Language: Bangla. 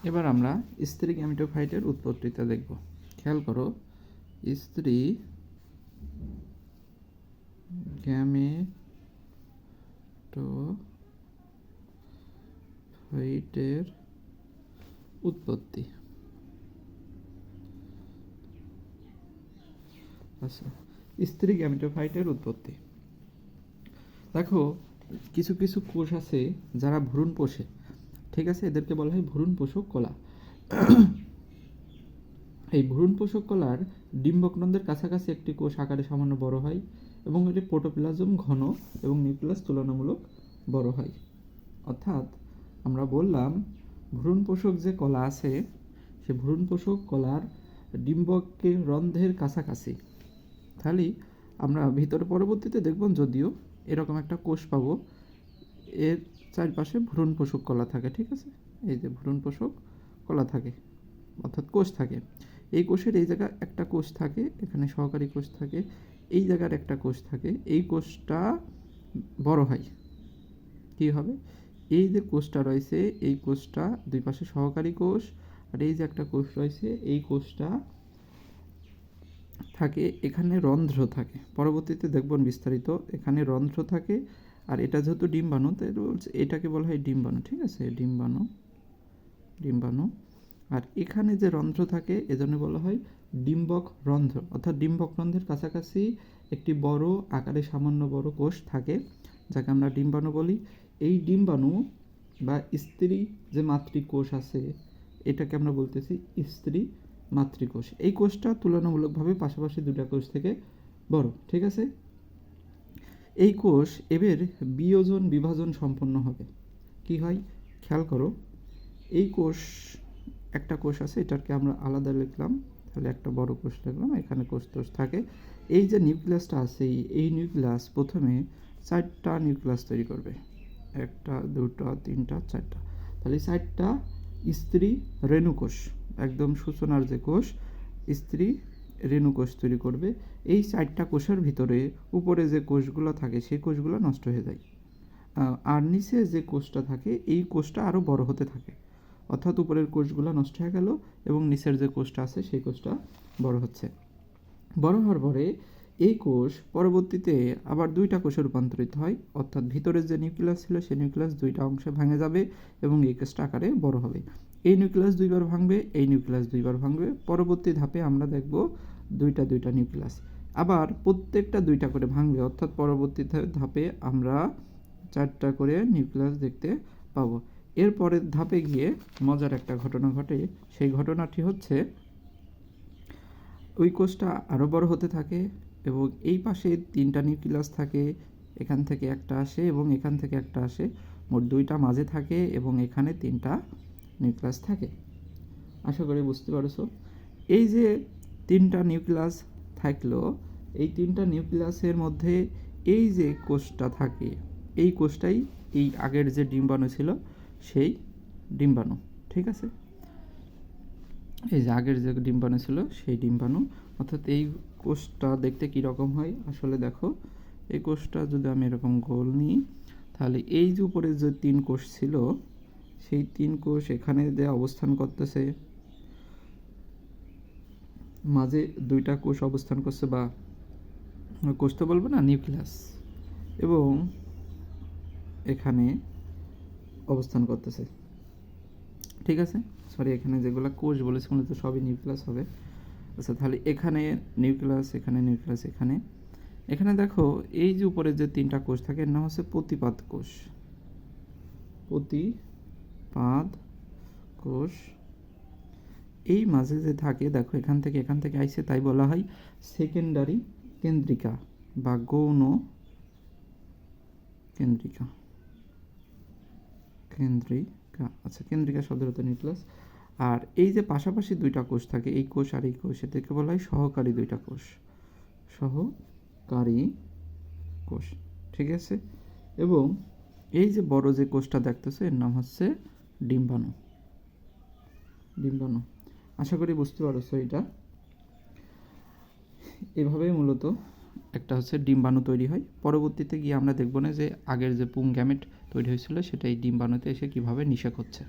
এবার আমরা স্ত্রী গ্যামেটোফাইটের উৎপত্তিটা দেখব। খেয়াল করো, স্ত্রী গ্যামেটোফাইটের উৎপত্তি। আচ্ছা, স্ত্রী গ্যামেটোফাইটের উৎপত্তি। দেখো, কিছু কিছু কোষ আছে যারা ভ্রূণ পোষে, ঠিক আছে, এদেরকে বলা হয় ভ্রূণ পোষক কলা। এই ভ্রূণ পোষক কলার ডিম্বকরন্ধ্রের কাছাকাছি একটি কোষ আকারে সামান্য বড় হয় এবং এটি প্রোটোপ্লাজম ঘন এবং নিউক্লিয়াস তুলনামূলক বড় হয়। অর্থাৎ আমরা বললাম ভ্রূণ পোষক যে কলা আছে, সে ভ্রূণ পোষক কলার ডিম্বকের রন্ধ্রের কাছাকাছি। তাহলে আমরা ভিতরে পরবর্তীতে দেখব, যদিও এরকম একটা কোষ পাবো, এর চারপাশে ভ্রূণ পোষক কলা থাকে, ঠিক আছে, এই যে ভ্রূণ পোষক কলা থাকে অর্থাৎ কোষ থাকে। এই কোষের এই জায়গায় একটা কোষ থাকে, এখানে সহকারী কোষ থাকে, এই জায়গার একটা কোষ থাকে, এই কোষটা বড় হয়। কী হবে, এই যে কোষটা রয়েছে, এই কোষটা দুই পাশে সহকারী কোষ, আর এই যে একটা কোষ রয়েছে, এই কোষটা থাকে, এখানে রন্ধ্র থাকে। পরবর্তীতে দেখবেন বিস্তারিত, এখানে রন্ধ্র থাকে, আর এটা যেহেতু ডিম্বাণু, তাই এটাকে বলা হয় ডিম্বাণু, ঠিক আছে, ডিম্বাণু। আর এখানে যে রন্ধ্র থাকে, এজন্য বলা হয় ডিম্বক রন্ধ্র, অর্থাৎ ডিম্বক রন্ধ্রের কাছাকাছি একটি বড় আকারে সামান্য বড় কোষ থাকে, যাকে আমরা ডিম্বাণু বলি। এই ডিম্বাণু বা স্ত্রী যে মাতৃকোষ আছে, এটাকে আমরা বলতেছি স্ত্রী মাতৃকোষ। এই কোষটা তুলনামূলকভাবে পাশাপাশি দুটা কোষ থেকে বড়, ঠিক আছে। এই কোষ এবার বিভাজন সম্পন্ন হবে। কি হয় খেয়াল করো, এই কোষ, একটা কোষ আছে, এটাকে আমরা আলাদা লিখলাম, তাহলে একটা বড় কোষ লিখলাম, এখানে কোষ থাকে। এই যে নিউক্লিয়াসটা আছে, এই নিউক্লিয়াস প্রথমে 4টা নিউক্লিয়াস তৈরি করবে, 1টা 2টা 3টা 4টা, তাহলে 4টা স্ত্রী রেণুকোষ, একদম সূচনার যে কোষ, স্ত্রী রেণুকোষ তৈরি করবে। এই 4টা কোষের ভিতরে উপরে যে কোষগুলো থাকে, সেই কোষগুলো নষ্ট হয়ে যায়, আর নিচে যে কোষটা থাকে, এই কোষটা আরও বড় হতে থাকে। অর্থাৎ উপরের কোষগুলো নষ্ট হয়ে গেল এবং নিচের যে কোষটা আছে, সেই কোষটা বড় হচ্ছে। বড় হওয়ার পরে এই কোষ পরবর্তীতে আবার 2টা কোষে রূপান্তরিত হয়, অর্থাৎ ভিতরের যে নিউক্লিয়াস ছিল, সেই নিউক্লিয়াস 2টা অংশে ভেঙে যাবে এবং এই কোষটা আকারে বড় হবে। এই নিউক্লিয়াস 2বার ভাঙবে, এই নিউক্লিয়াস 2বার ভাঙবে। পরবর্তী ধাপে আমরা দেখব 2টা নিউক্লিয়াস আবার প্রত্যেকটা 2টা করে ভাঙবে, অর্থাৎ পরবর্তী ধাপে আমরা 4টা করে নিউক্লিয়াস দেখতে পাবো। এর পরের ধাপে গিয়ে মজার একটা ঘটনা ঘটে। সেই ঘটনাটি হচ্ছে, ওই কোষটা আরও বড় হতে থাকে এবং এই পাশে 3টা নিউক্লিয়াস থাকে, এখান থেকে একটা আসে এবং এখান থেকে একটা আসে, মোট 2টা মাঝে থাকে এবং এখানে 3টা নিউক্লিয়াস থাকে। আশা করি বুঝতে পারছো। এই যে 3টা নিউক্লিয়াস থাকলো, এই 3টা নিউক্লিয়াসের মধ্যে এই যে কোষটা থাকে, এই কোষটাই এই আগের যে ডিম্বাণু ছিল, সেই ডিম্বাণু, ঠিক আছে। এই যে আগের যে ডিম্বাণু ছিল, সেই ডিম্বাণু। অর্থাৎ এই কোষটা দেখতে কীরকম হয়, আসলে দেখো, এই কোষটা যদি আমি এরকম গোল নিই, তাহলে এই যে উপরে যে 3 কোষ ছিল, সেই 3 কোষ এখানে যে অবস্থান করতেছে, মাঝে 2টা কোষ অবস্থান করছে, বা কোষ তো বলবো না, নিউক্লিয়াস, এবং এখানে অবস্থান করতেছে, ঠিক আছে। সরি, এখানে যেগুলো কোষ বলেছি মূলত সবই নিউক্লিয়াস হবে। আচ্ছা, তাহলে এখানে নিউক্লিয়াস, এখানে নিউক্লিয়াস, এখানে দেখো, এই যে উপরে যে 3টা কোষ থাকে, এর নাম হচ্ছে প্রতিপাদ কোষ। প্রতিপাদ কোষ। এই মাঝে যে থাকে, দেখো, এখান থেকে আইছে, তাই বলা হয় সেকেন্ডারি কেন্দ্রিকা বা গৌণ কেন্দ্রিকা। আচ্ছা, কেন্দ্রিকা শব্দের হতো নিউক্লিয়াস। আর এই যে পাশাপাশি 2টা কোষ থাকে, এই কোষ আর এই কোষ, এদেরকে বলা হয় সহকারী 2টা কোষ, সহকারী কোষ, ঠিক আছে। এবং এই যে বড় যে কোষটা দেখতেছে, এর নাম হচ্ছে ডিম্বাণু। আশা করি বুঝতে পারছো। এটা এভাবে মূলত একটা হচ্ছে ডিম্বাণু তৈরি হয়। পরবর্তীতে গিয়ে আমরা দেখব না যে আগের যে পুং গ্যামেট তৈরি হয়েছিল, সেটা এই ডিম্বাণুতে এসে কীভাবে নিষেক হচ্ছে।